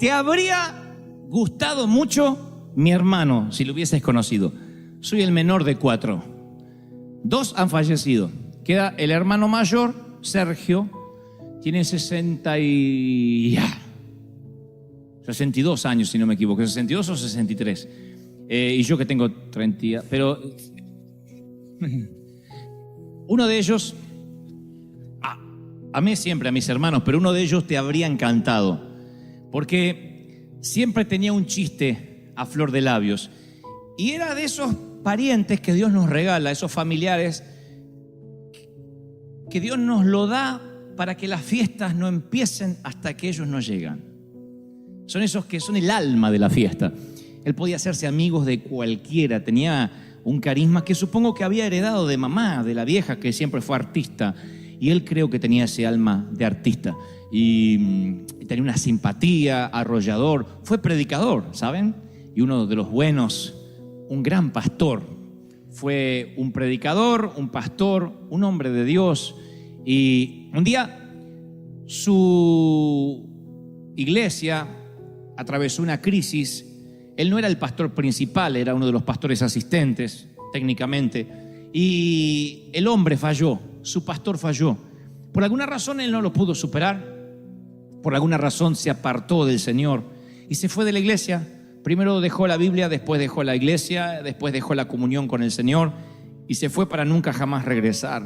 Te habría gustado mucho mi hermano si lo hubieses conocido. Soy el menor de 4. 2 han fallecido. Queda el hermano mayor, Sergio, tiene 62 años, si no me equivoco, 62 o 63. Y yo que tengo 30, pero uno de ellos, amé siempre a mis hermanos, pero uno de ellos te habría encantado, porque siempre tenía un chiste a flor de labios, y era de esos parientes que Dios nos regala, esos familiares que Dios nos lo da para que las fiestas no empiecen hasta que ellos no llegan. Son esos que son el alma de la fiesta. Él podía hacerse amigos de cualquiera, tenía un carisma que supongo que había heredado de mamá, de la vieja, que siempre fue artista, y él creo que tenía ese alma de artista, y tenía una simpatía, arrollador, fue predicador, ¿saben? Y uno de los buenos, un gran pastor, fue un predicador, un pastor, un hombre de Dios, y un día su iglesia atravesó una crisis. Él no era el pastor principal, era uno de los pastores asistentes, técnicamente. Y el hombre falló, su pastor falló. Por alguna razón él no lo pudo superar. Por alguna razón se apartó del Señor y se fue de la iglesia. Primero dejó la Biblia, después dejó la iglesia, después dejó la comunión con el Señor y se fue para nunca jamás regresar.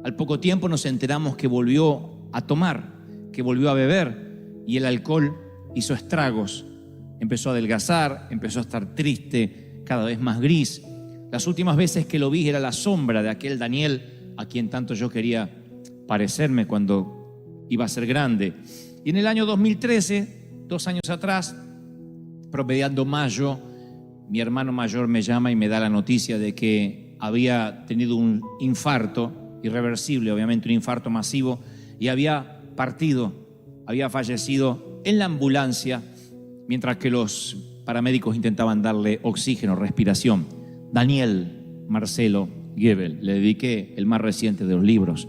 Al poco tiempo nos enteramos que volvió a tomar, que volvió a beber, y el alcohol hizo estragos. Empezó a adelgazar, empezó a estar triste, cada vez más gris. Las últimas veces que lo vi era la sombra de aquel Daniel a quien tanto yo quería parecerme cuando iba a ser grande. Y en el año 2013, 2 años atrás, promediando mayo, mi hermano mayor me llama y me da la noticia de que había tenido un infarto irreversible, obviamente un infarto masivo, y había partido, había fallecido en la ambulancia mientras que los paramédicos intentaban darle oxígeno, respiración. Daniel Marcelo Gebel, le dediqué el más reciente de los libros.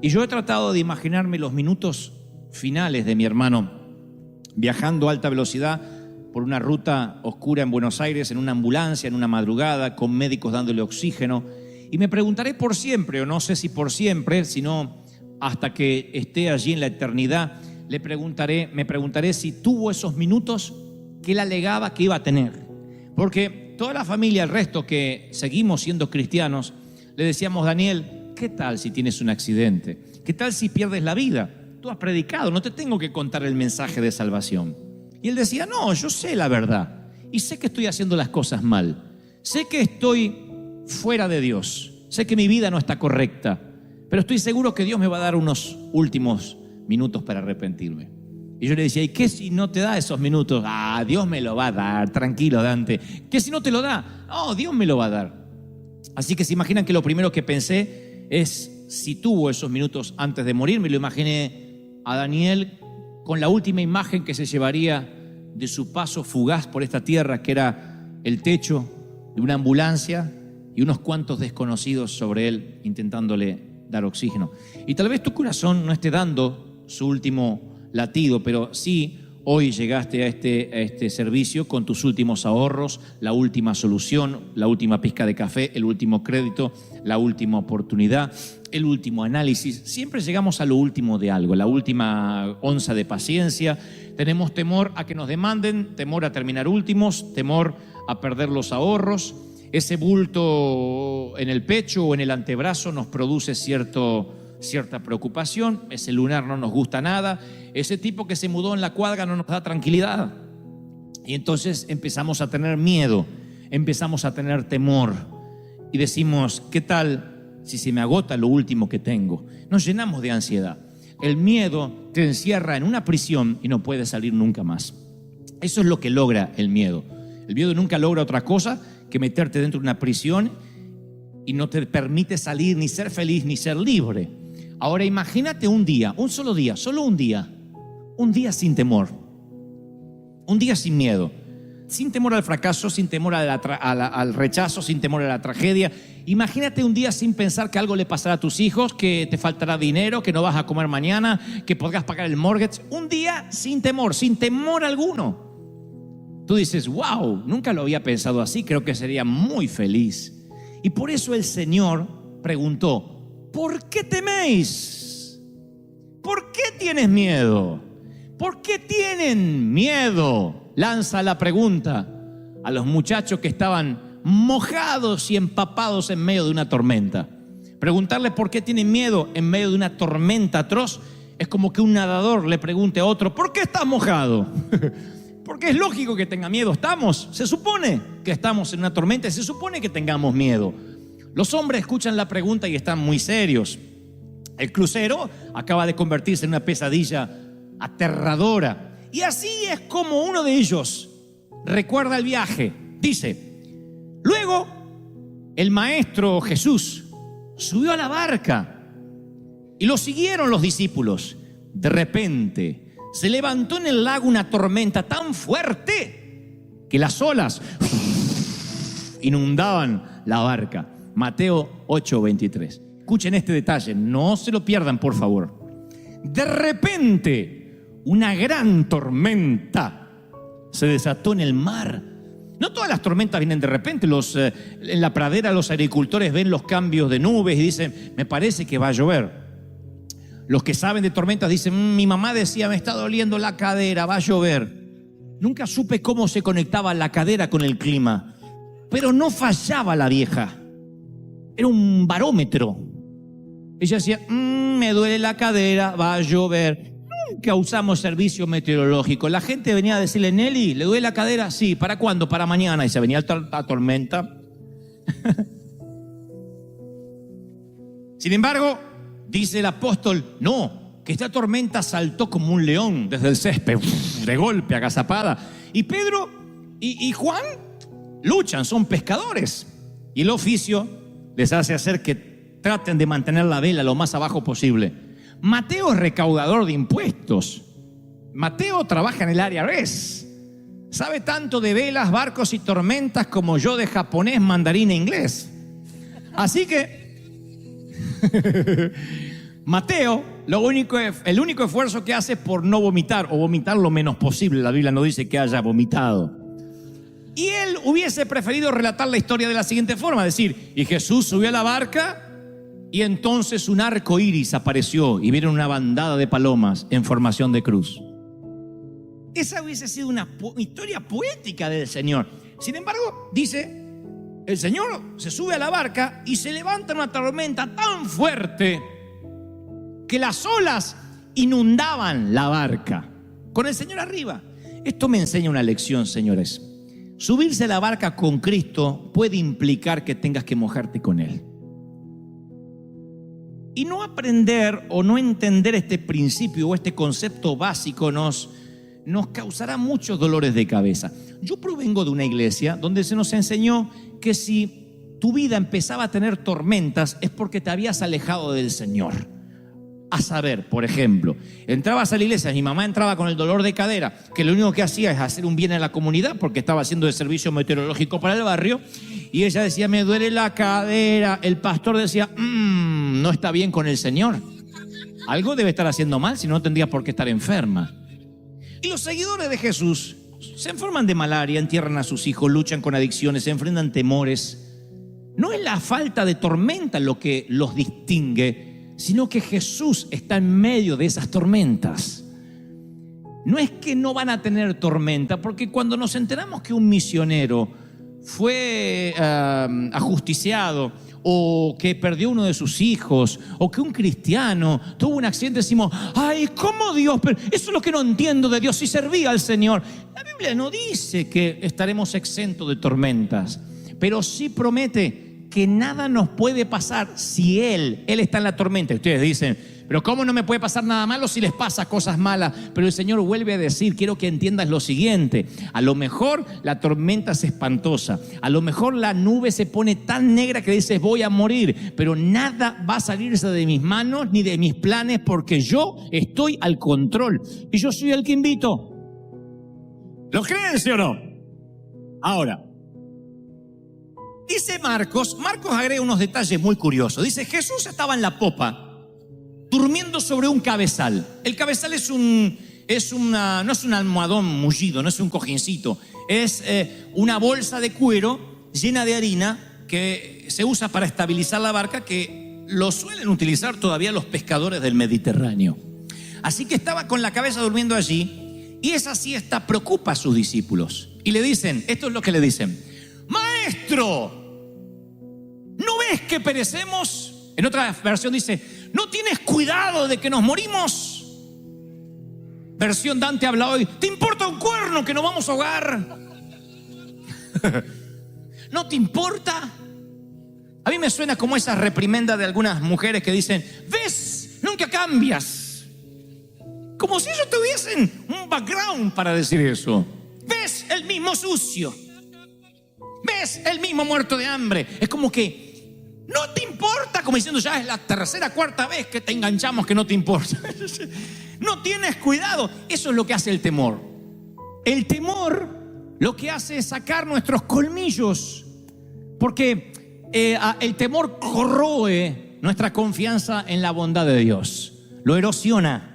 Y yo he tratado de imaginarme los minutos finales de mi hermano viajando a alta velocidad por una ruta oscura en Buenos Aires, en una ambulancia, en una madrugada, con médicos dándole oxígeno. Y me preguntaré por siempre, o no sé si por siempre, sino hasta que esté allí en la eternidad, me preguntaré si tuvo esos minutos que él alegaba que iba a tener. Porque toda la familia, el resto que seguimos siendo cristianos, le decíamos: Daniel, ¿qué tal si tienes un accidente? ¿Qué tal si pierdes la vida? Tú has predicado, no te tengo que contar el mensaje de salvación. Y él decía: no, yo sé la verdad y sé que estoy haciendo las cosas mal. Sé que estoy fuera de Dios. Sé que mi vida no está correcta, pero estoy seguro que Dios me va a dar unos últimos minutos para arrepentirme. Y yo le decía: ¿y qué si no te da esos minutos? Dios me lo va a dar, tranquilo, Dante. ¿Qué si no te lo da? Dios me lo va a dar. Así que se imaginan que lo primero que pensé es si tuvo esos minutos antes de morir. Me lo imaginé a Daniel con la última imagen que se llevaría de su paso fugaz por esta tierra, que era el techo de una ambulancia y unos cuantos desconocidos sobre él intentándole dar oxígeno. Y tal vez tu corazón no esté dando su último latido, pero sí hoy llegaste a este servicio con tus últimos ahorros, la última solución, la última pizca de café, el último crédito, la última oportunidad, el último análisis. Siempre llegamos a lo último de algo, la última onza de paciencia. Tenemos temor a que nos demanden, temor a terminar últimos, temor a perder los ahorros. Ese bulto en el pecho o en el antebrazo nos produce cierta preocupación. Ese lunar no nos gusta nada. Ese tipo que se mudó en la cuadra no nos da tranquilidad. Y entonces empezamos a tener miedo, empezamos a tener temor. Y decimos: ¿qué tal si se me agota lo último que tengo? Nos llenamos de ansiedad. El miedo te encierra en una prisión y no puedes salir nunca más. Eso es lo que logra el miedo. El miedo nunca logra otra cosa que meterte dentro de una prisión y no te permite salir, ni ser feliz, ni ser libre. Ahora imagínate un día, un solo día, solo un día sin temor, un día sin miedo. sin temor al fracaso, sin temor al rechazo, sin temor a la tragedia. Imagínate un día sin pensar que algo le pasará a tus hijos, que te faltará dinero, que no vas a comer mañana, que podrás pagar el mortgage. Un día sin temor alguno. Tú dices, wow, nunca lo había pensado así, creo que sería muy feliz. Y por eso el Señor preguntó, ¿por qué teméis? ¿Por qué tienes miedo? ¿Por qué tienen miedo? Lanza la pregunta a los muchachos que estaban mojados y empapados en medio de una tormenta. Preguntarle por qué tienen miedo en medio de una tormenta atroz es como que un nadador le pregunte a otro, ¿por qué estás mojado? Porque es lógico que tenga miedo. Se supone que estamos en una tormenta, se supone que tengamos miedo. Los hombres escuchan la pregunta y están muy serios. El crucero acaba de convertirse en una pesadilla aterradora. Y así es como uno de ellos recuerda el viaje. Dice, luego el maestro Jesús subió a la barca y lo siguieron los discípulos. De repente se levantó en el lago una tormenta tan fuerte que las olas inundaban la barca. Mateo 8:23. Escuchen este detalle, no se lo pierdan, por favor. De repente, una gran tormenta se desató en el mar. No todas las tormentas vienen de repente. En la pradera los agricultores ven los cambios de nubes y dicen, me parece que va a llover. Los que saben de tormentas dicen, mi mamá decía, me está doliendo la cadera, va a llover. Nunca supe cómo se conectaba la cadera con el clima, pero no fallaba la vieja. Era un barómetro. Ella decía, me duele la cadera, va a llover. Nunca usamos servicio meteorológico. La gente venía a decirle, Nelly, ¿le duele la cadera? Sí, ¿para cuándo? Para mañana. Y se venía la tormenta. Sin embargo, dice el apóstol, no, que esta tormenta saltó como un león desde el césped, de golpe, agazapada. Y Pedro y Juan luchan, son pescadores. Y el oficio les hace hacer que traten de mantener la vela lo más abajo posible. Mateo es recaudador de impuestos. Mateo trabaja en el IRS. Sabe tanto de velas, barcos y tormentas como yo de japonés, mandarín e inglés. Así que Mateo, el único esfuerzo que hace es por no vomitar o vomitar lo menos posible. La Biblia no dice que haya vomitado. Y él hubiese preferido relatar la historia de la siguiente forma, decir, y Jesús subió a la barca y entonces un arco iris apareció y vieron una bandada de palomas en formación de cruz. Esa hubiese sido una historia poética del Señor. Sin embargo, dice, el Señor se sube a la barca y se levanta una tormenta tan fuerte que las olas inundaban la barca con el Señor arriba. Esto me enseña una lección, señores. Subirse a la barca con Cristo puede implicar que tengas que mojarte con Él. Y no aprender o no entender este principio o este concepto básico nos causará muchos dolores de cabeza. Yo provengo de una iglesia donde se nos enseñó que si tu vida empezaba a tener tormentas es porque te habías alejado del Señor. A saber, por ejemplo, entrabas a la iglesia, mi mamá entraba con el dolor de cadera, que lo único que hacía es hacer un bien a la comunidad porque estaba haciendo el servicio meteorológico para el barrio, y ella decía, me duele la cadera. El pastor decía, no está bien con el Señor. Algo debe estar haciendo mal, si no tendría por qué estar enferma. Y los seguidores de Jesús se enferman de malaria, entierran a sus hijos, luchan con adicciones, se enfrentan temores. No es la falta de tormenta lo que los distingue, sino que Jesús está en medio de esas tormentas. No es que no van a tener tormenta, porque cuando nos enteramos que un misionero fue ajusticiado, o que perdió uno de sus hijos, o que un cristiano tuvo un accidente, decimos, ay, ¿cómo Dios? Pero eso es lo que no entiendo de Dios, si servía al Señor. La Biblia no dice que estaremos exentos de tormentas, pero sí promete que nada nos puede pasar si Él está en la tormenta. Ustedes dicen, pero ¿cómo no me puede pasar nada malo si les pasa cosas malas? Pero el Señor vuelve a decir, quiero que entiendas lo siguiente, a lo mejor la tormenta es espantosa, a lo mejor la nube se pone tan negra que dices voy a morir, pero nada va a salirse de mis manos ni de mis planes porque yo estoy al control y yo soy el que invito. ¿Lo creen, sí o no? Ahora, dice Marcos agrega unos detalles muy curiosos. Dice, Jesús estaba en la popa, durmiendo sobre un cabezal. El cabezal no es un almohadón mullido, no es un cojincito. Es una bolsa de cuero llena de harina que se usa para estabilizar la barca, que lo suelen utilizar todavía los pescadores del Mediterráneo. Así que estaba con la cabeza durmiendo allí, y esa siesta preocupa a sus discípulos. Y le dicen, esto es lo que le dicen: Maestro, ¿no ves que perecemos? En otra versión dice, ¿no tienes cuidado de que nos morimos? Versión Dante habla hoy, ¿te importa un cuerno que nos vamos a ahogar? ¿No te importa? A mí me suena como esa reprimenda de algunas mujeres que dicen, ¿ves? Nunca cambias. Como si ellos tuviesen un background para decir eso. ¿Ves? El mismo sucio. ¿Ves? El mismo muerto de hambre. Es como que no te importa, como diciendo, ya es la tercera, cuarta vez que te enganchamos que no te importa. No tienes cuidado. Eso es lo que hace el temor. El temor lo que hace es sacar nuestros colmillos, porque el temor corroe nuestra confianza en la bondad de Dios. Lo erosiona.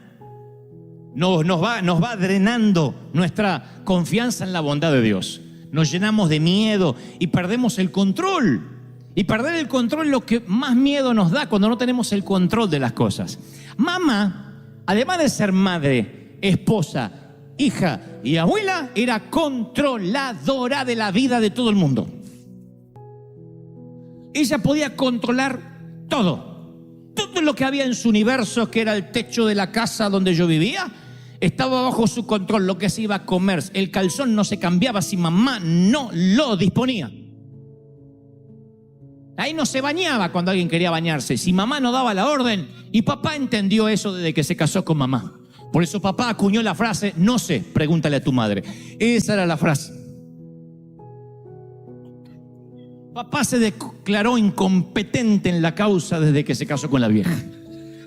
Nos va drenando nuestra confianza en la bondad de Dios. Nos llenamos de miedo y perdemos el control. Y perder el control es lo que más miedo nos da, cuando no tenemos el control de las cosas. Mamá, además de ser madre, esposa, hija y abuela, era controladora de la vida de todo el mundo. Ella podía controlar todo. Todo lo que había en su universo, que era el techo de la casa donde yo vivía, estaba bajo su control. Lo que se iba a comer, el calzón no se cambiaba si mamá no lo disponía. Ahí no se bañaba cuando alguien quería bañarse, si mamá no daba la orden. Y papá entendió eso desde que se casó con mamá. Por eso papá acuñó la frase, no sé, pregúntale a tu madre. Esa era la frase. Papá se declaró incompetente en la causa desde que se casó con la vieja.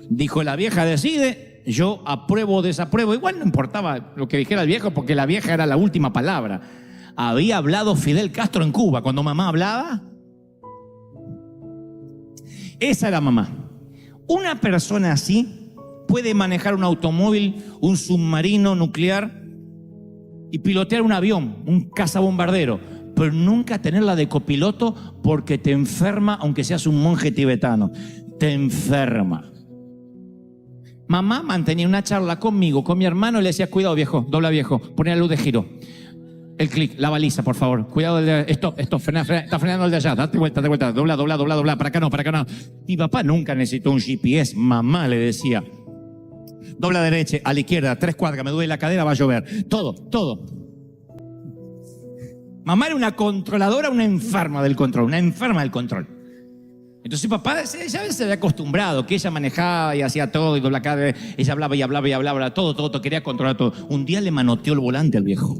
Dijo, la vieja decide, yo apruebo o desapruebo. Igual no importaba lo que dijera el viejo, porque la vieja era la última palabra. Había hablado Fidel Castro en Cuba cuando mamá hablaba. Esa era mamá. Una persona así puede manejar un automóvil, un submarino nuclear y pilotear un avión, un cazabombardero, pero nunca tenerla de copiloto, porque te enferma, aunque seas un monje tibetano. Te enferma. Mamá mantenía una charla conmigo, con mi hermano, y le decía, cuidado viejo, dobla viejo, poné la luz de giro. El clic, la baliza, por favor. Cuidado, esto, frena, está frenando el de allá. Date vuelta, dobla. Para acá no. Mi papá nunca necesitó un GPS. Mamá le decía, dobla derecha, a la izquierda, 3 cuadras, me duele la cadera, va a llover. Todo. Mamá era una controladora, una enferma del control. Entonces papá ya se había acostumbrado, que ella manejaba y hacía todo, y doblaba cadera. Ella hablaba, todo, quería controlar todo. Un día le manoteó el volante al viejo.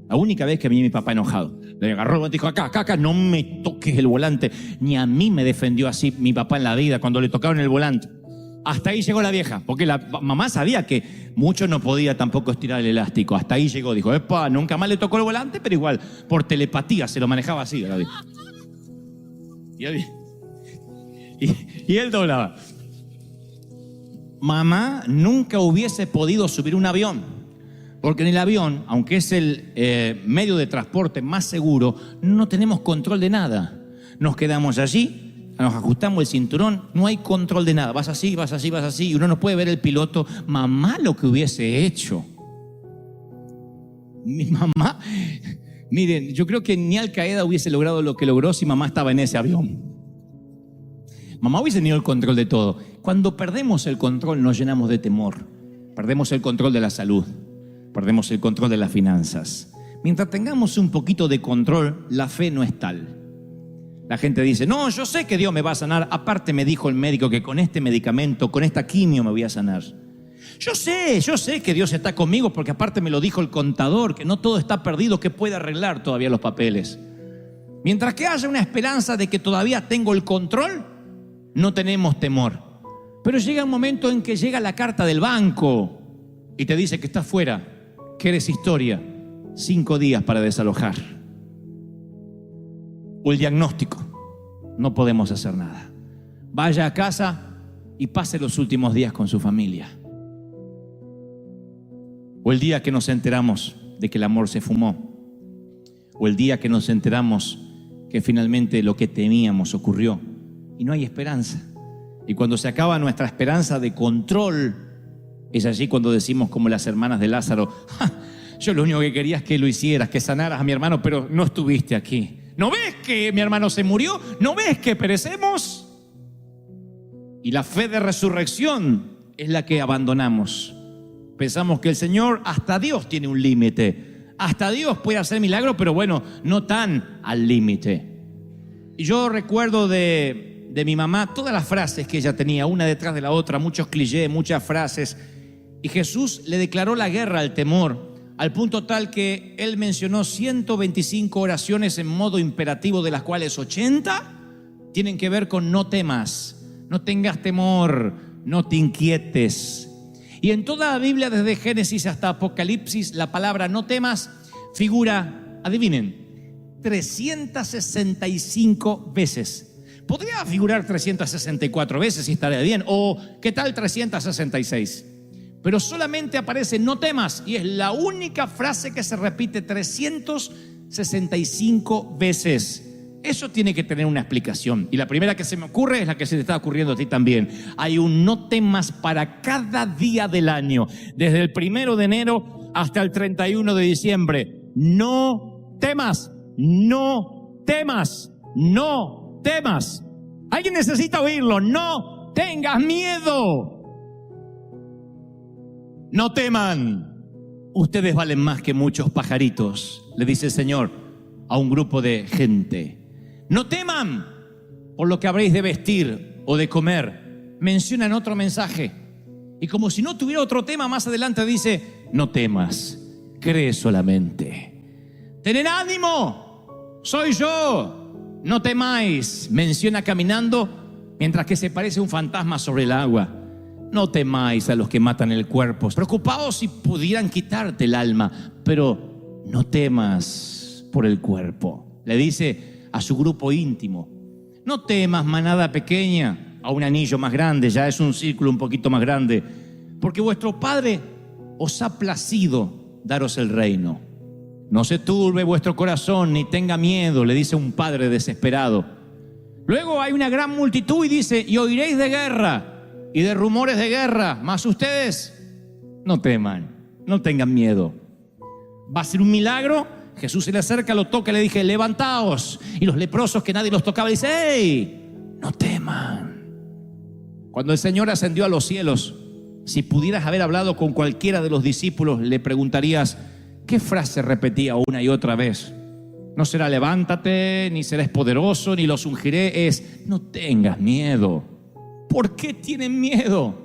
La única vez que vi a mi papá enojado. Le agarró el volante y dijo, acá, no me toques el volante. Ni a mí me defendió así mi papá en la vida cuando le tocaron el volante. Hasta ahí llegó la vieja, porque la mamá sabía que mucho no podía tampoco estirar el elástico. Hasta ahí llegó, dijo, epa, nunca más le tocó el volante, pero igual, por telepatía se lo manejaba así. Y él doblaba. Mamá nunca hubiese podido subir un avión. Porque en el avión, aunque es el medio de transporte más seguro, no tenemos control de nada. Nos quedamos allí, nos ajustamos el cinturón, no hay control de nada. Vas así, y uno no puede ver el piloto. Mamá lo que hubiese hecho. Mi mamá, miren, yo creo que ni Al Qaeda hubiese logrado lo que logró si mamá estaba en ese avión. Mamá hubiese tenido el control de todo. Cuando perdemos el control nos llenamos de temor. Perdemos el control de la salud. Perdemos el control de las finanzas. Mientras tengamos un poquito de control, la fe no es tal. La gente dice, no, yo sé que Dios me va a sanar. Aparte me dijo el médico que con este medicamento, con esta quimio me voy a sanar. Yo sé que Dios está conmigo, porque aparte me lo dijo el contador, que no todo está perdido, que puede arreglar todavía los papeles. Mientras que haya una esperanza de que todavía tengo el control, no tenemos temor. Pero llega un momento en que llega la carta del banco y te dice que estás fuera, que eres historia, 5 días para desalojar. o el diagnóstico: no podemos hacer nada. Vaya a casa y pase los últimos días con su familia. O el día que nos enteramos de que el amor se fumó. O el día que nos enteramos que finalmente lo que temíamos ocurrió y no hay esperanza. Y cuando se acaba nuestra esperanza de control, es allí cuando decimos, como las hermanas de Lázaro: ¡Ja! Yo lo único que quería es que lo hicieras, que sanaras a mi hermano, pero no estuviste aquí. ¿No ves que mi hermano se murió? ¿No ves que perecemos? Y la fe de resurrección es la que abandonamos. Pensamos que el Señor, hasta Dios tiene un límite. Hasta Dios puede hacer milagros, pero bueno, no tan al límite. Y yo recuerdo de mi mamá todas las frases que ella tenía, una detrás de la otra, muchos clichés, muchas frases. Y Jesús le declaró la guerra al temor, al punto tal que Él mencionó 125 oraciones en modo imperativo, de las cuales 80 tienen que ver con no temas. No tengas temor, no te inquietes. Y en toda la Biblia, desde Génesis hasta Apocalipsis, la palabra no temas figura, adivinen, 365 veces. Podría figurar 364 veces y estaría bien. O ¿qué tal 366? Pero solamente aparece no temas, y es la única frase que se repite 365 veces. Eso tiene que tener una explicación. Y la primera que se me ocurre es la que se te está ocurriendo a ti también. Hay un no temas para cada día del año, desde el 1 de enero hasta el 31 de diciembre. No temas, no temas, no temas. Alguien necesita oírlo. No tengas miedo. No teman. Ustedes valen más que muchos pajaritos, le dice el Señor a un grupo de gente. No teman por lo que habréis de vestir o de comer. Menciona en otro mensaje. Y como si no tuviera otro tema, más adelante dice: no temas, cree solamente. Tened ánimo, soy yo, no temáis. Menciona caminando mientras que se parece un fantasma sobre el agua. No temáis a los que matan el cuerpo. Preocupaos si pudieran quitarte el alma, pero no temas por el cuerpo. Le dice a su grupo íntimo: no temas, manada pequeña, a un anillo más grande, ya es un círculo un poquito más grande, porque vuestro Padre os ha placido daros el reino. No se turbe vuestro corazón, ni tenga miedo, le dice un padre desesperado. Luego hay una gran multitud y dice: y oiréis de guerra y de rumores de guerra, mas ustedes no teman, no tengan miedo. Va a ser un milagro. Jesús se le acerca, lo toca y le dije: levantaos. Y los leprosos, que nadie los tocaba, dice: ¡hey! No teman. Cuando el Señor ascendió a los cielos, si pudieras haber hablado con cualquiera de los discípulos, le preguntarías: ¿qué frase repetía una y otra vez? No será levántate, ni serás poderoso, ni los ungiré. Es: no tengas miedo. ¿Por qué tienen miedo?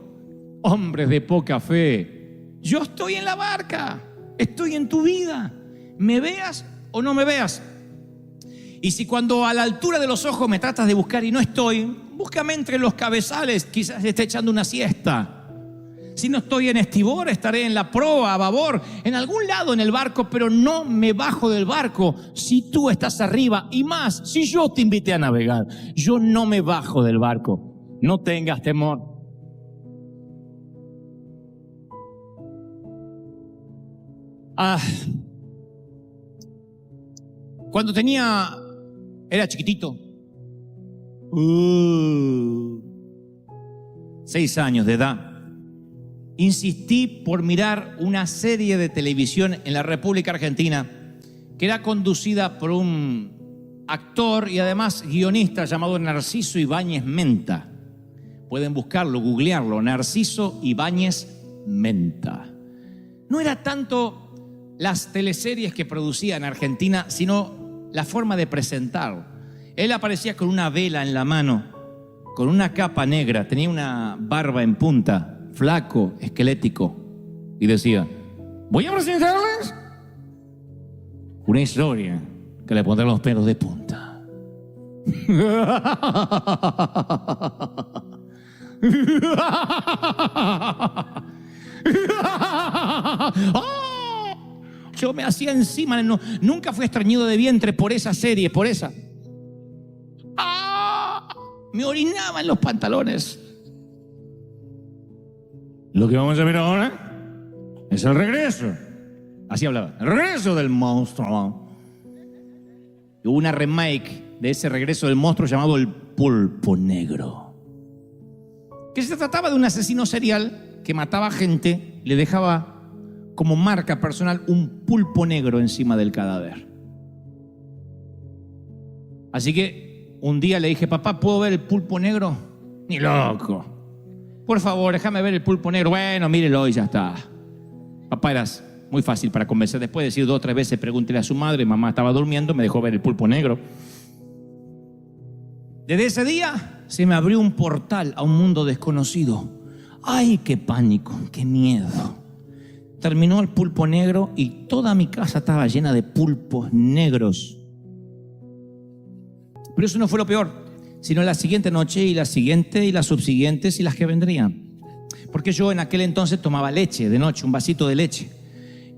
Hombres de poca fe. Yo estoy en la barca, estoy en tu vida. Me veas o no me veas. Y si cuando a la altura de los ojos me tratas de buscar y no estoy, búscame entre los cabezales, quizás esté echando una siesta. Si no estoy en estribor, estaré en la proa, a babor, en algún lado en el barco, pero no me bajo del barco si tú estás arriba. Y más, si yo te invité a navegar, yo no me bajo del barco. No tengas temor. Cuando era chiquitito, 6 años de edad, insistí por mirar una serie de televisión en la República Argentina que era conducida por un actor y además guionista llamado Narciso Ibáñez Menta. Pueden buscarlo, googlearlo, Narciso Ibáñez Menta. No era tanto las teleseries que producía en Argentina, sino la forma de presentar. Él aparecía con una vela en la mano, con una capa negra, tenía una barba en punta, flaco, esquelético, y decía: voy a presentarles una historia que le pondrá los pelos de punta. Yo me hacía encima, nunca fui estreñido de vientre por esa serie, por esa. me orinaba en los pantalones. Lo que vamos a ver ahora es el regreso. Así hablaba, el regreso del monstruo. Hubo una remake de ese regreso del monstruo llamado El Pulpo Negro, que se trataba de un asesino serial que mataba gente, le dejaba como marca personal un pulpo negro encima del cadáver. Así que un día le dije, papá, ¿puedo ver el pulpo negro? Ni loco. Por favor, déjame ver el pulpo negro. Bueno, mírelo y ya está. Papá, eras muy fácil para convencer. Después de decir 2 o 3 veces, pregúntele a su madre, mamá estaba durmiendo, me dejó ver el pulpo negro. Desde ese día se me abrió un portal a un mundo desconocido. ¡Ay, qué pánico, qué miedo! Terminó el pulpo negro y toda mi casa estaba llena de pulpos negros. Pero eso no fue lo peor, sino la siguiente noche y la siguiente y las subsiguientes y las que vendrían. Porque yo en aquel entonces tomaba leche de noche, un vasito de leche.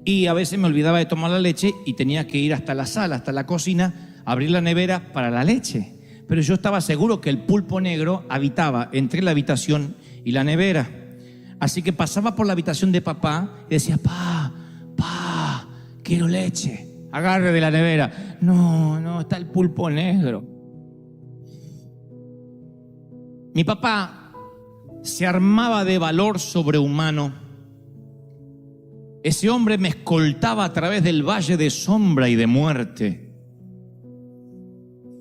Y a veces me olvidaba de tomar la leche y tenía que ir hasta la sala, hasta la cocina, abrir la nevera para la leche. Pero yo estaba seguro que el pulpo negro habitaba entre la habitación y la nevera. Así que pasaba por la habitación de papá y decía, pa, quiero leche. Agarre de la nevera. No, está el pulpo negro. Mi papá se armaba de valor sobrehumano. Ese hombre me escoltaba a través del valle de sombra y de muerte.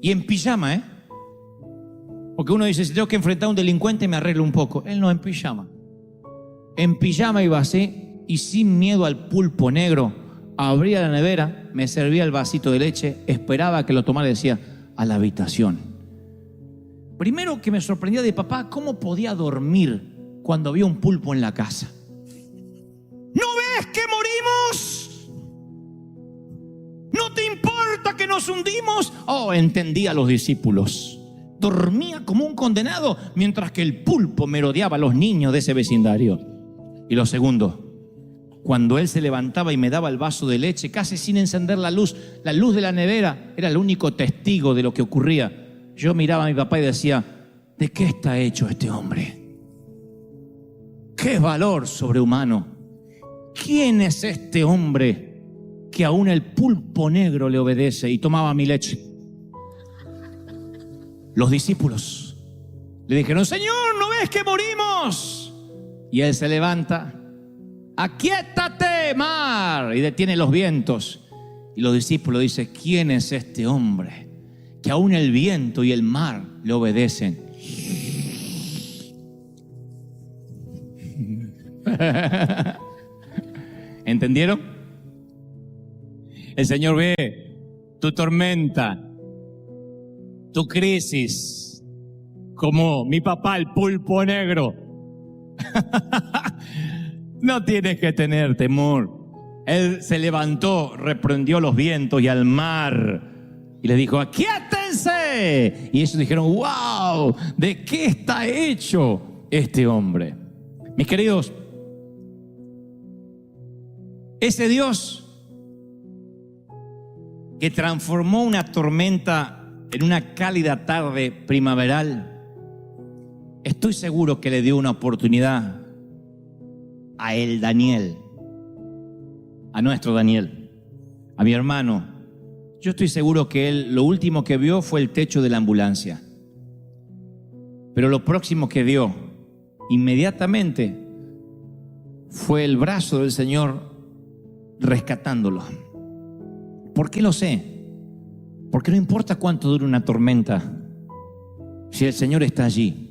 Y en pijama, Porque uno dice, si tengo que enfrentar a un delincuente me arreglo un poco. Él no, en pijama. En pijama iba así y sin miedo al pulpo negro. Abría la nevera, me servía el vasito de leche, esperaba que lo tomara y decía, a la habitación. Primero que me sorprendía de papá, ¿cómo podía dormir cuando había un pulpo en la casa? ¿No ves que morimos? ¿No te importa que nos hundimos? Oh, entendía a los discípulos. Dormía como un condenado mientras que el pulpo merodeaba a los niños de ese vecindario. Y lo segundo, cuando él se levantaba y me daba el vaso de leche, casi sin encender la luz de la nevera era el único testigo de lo que ocurría. Yo miraba a mi papá y decía, ¿de qué está hecho este hombre? ¡Qué valor sobrehumano! ¿Quién es este hombre que aún el pulpo negro le obedece y tomaba mi leche? Los discípulos le dijeron, Señor, ¿no ves que morimos? Y él se levanta, aquíétate, mar, y detiene los vientos. Y los discípulos dicen, ¿quién es este hombre que aún el viento y el mar le obedecen? ¿Entendieron? El Señor ve tu tormenta, tu crisis, como mi papá el pulpo negro. No tienes que tener temor. Él se levantó, reprendió los vientos y al mar y les dijo, aquíétense. Y ellos dijeron, wow, ¿de qué está hecho este hombre? Mis queridos, ese Dios que transformó una tormenta en una cálida tarde primaveral, estoy seguro que le dio una oportunidad a el Daniel, a nuestro Daniel, a mi hermano. Yo estoy seguro que él lo último que vio fue el techo de la ambulancia, pero lo próximo que vio inmediatamente fue el brazo del Señor rescatándolo. ¿Por qué lo sé? Porque no importa cuánto dure una tormenta, si el Señor está allí,